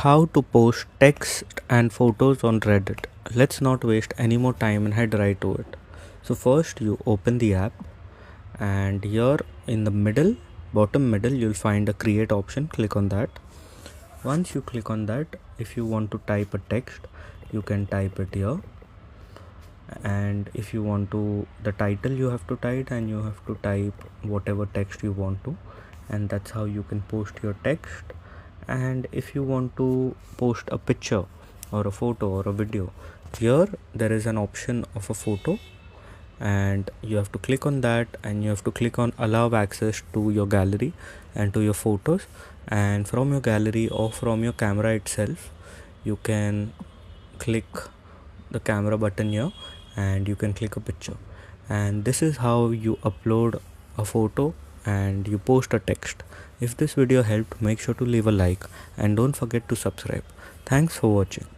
How to post text and photos on Reddit. Let's not waste any more time and head right to it. So first you open the app, and here in the middle, bottom middle, you'll find a create option. Click on that. Once you click on that, if you want to type a text, you can type it here. And if you want to, the title you have to type, and you have to type whatever text you want to, and that's how you can post your text. And if you want to post a picture or a photo or a video, here there is an option of a photo, and you have to click on that, and you have to click on allow access to your gallery and to your photos. And from your gallery or from your camera itself, you can click the camera button here, and you can click a picture. And this is how you upload a photo and you post a text. If this video helped, make sure to leave a like and don't forget to subscribe. Thanks for watching.